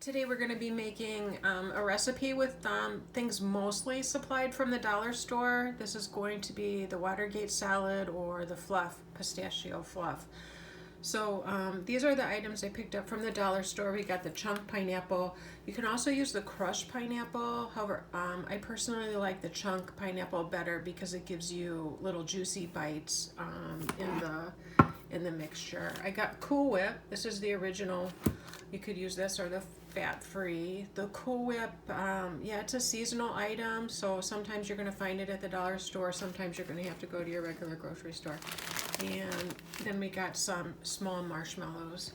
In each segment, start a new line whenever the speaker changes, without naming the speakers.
Today we're going to be making a recipe with things mostly supplied from the dollar store. This is going to be the Watergate salad or the fluff, pistachio fluff. So these are the items I picked up from the dollar store. We got the chunk pineapple. You can also use the crushed pineapple. However, I personally like the chunk pineapple better because it gives you little juicy bites in the mixture. I got Cool Whip. This is the original. You could use this or the fat-free. The Cool Whip, yeah, it's a seasonal item, so sometimes you're going to find it at the dollar store. Sometimes you're going to have to go to your regular grocery store. And then we got some small marshmallows.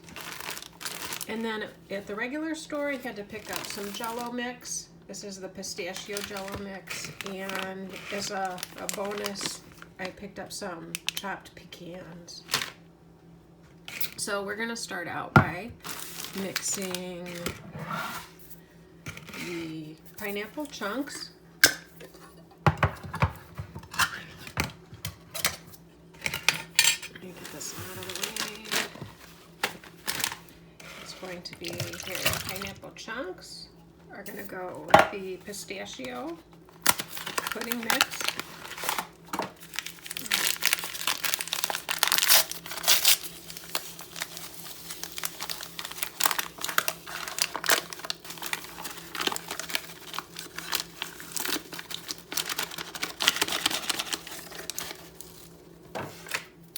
And then at the regular store, I had to pick up some jell-o mix. This is the pistachio jell-o mix. And as a bonus, I picked up some chopped pecans. So we're going to start out by mixing the pineapple chunks. Let me get this out of the way. It's going to be here. Pineapple chunks are going to go with the pistachio pudding mix.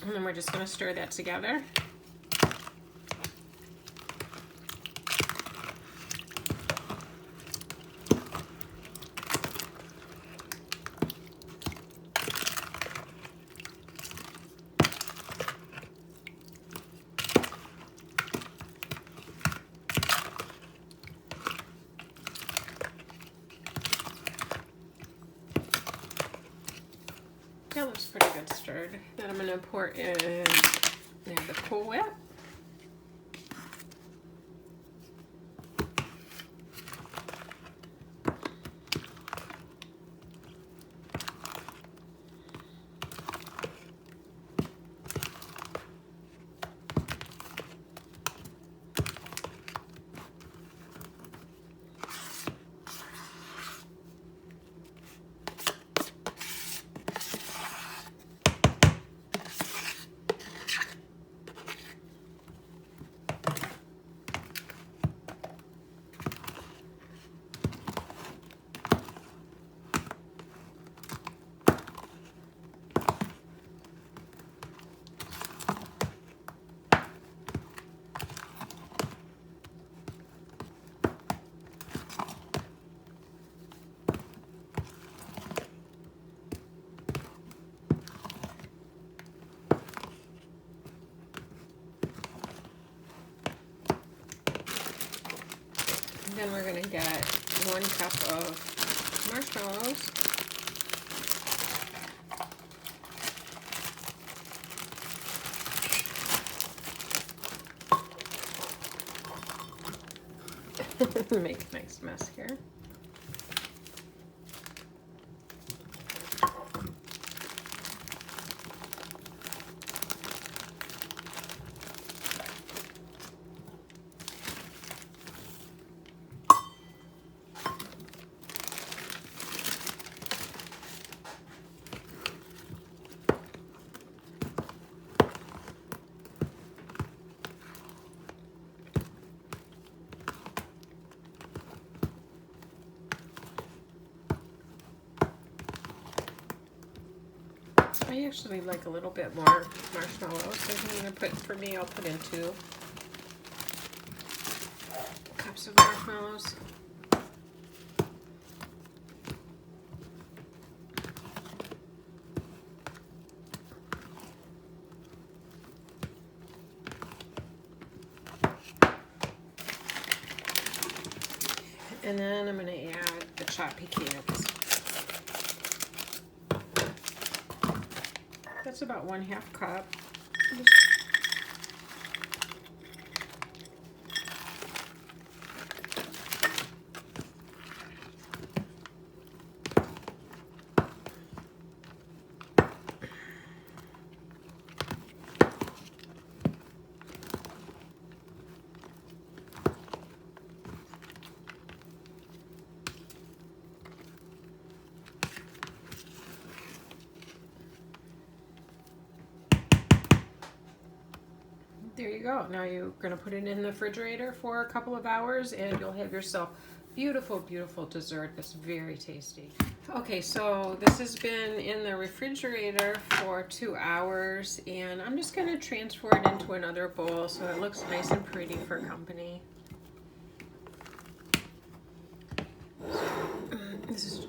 And then we're just going to stir that together. That looks pretty good stirred. Then I'm going to pour in the Cool Whip. Then we're going to get 1 cup of marshmallows. Make a nice mess here. I actually like a little bit more marshmallows, so I'm going to put, for me, I'll put in 2 cups of marshmallows. And then I'm going to add the chopped pecans. That's about 1/2 cup. There you go. Now you're going to put it in the refrigerator for a couple of hours and you'll have yourself beautiful, beautiful dessert that's very tasty. Okay, so this has been in the refrigerator for 2 hours and I'm just going to transfer it into another bowl so it looks nice and pretty for company. This is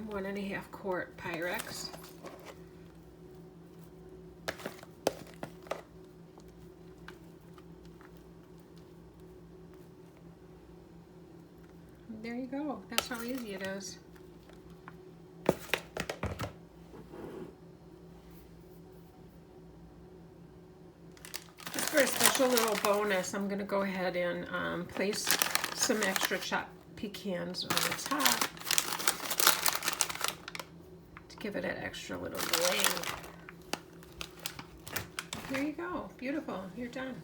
1.5 quart Pyrex. There you go. That's how easy it is. Just for a special little bonus, I'm going to go ahead and place some extra chopped pecans on the top to give it an extra little bling. There you go. Beautiful. You're done.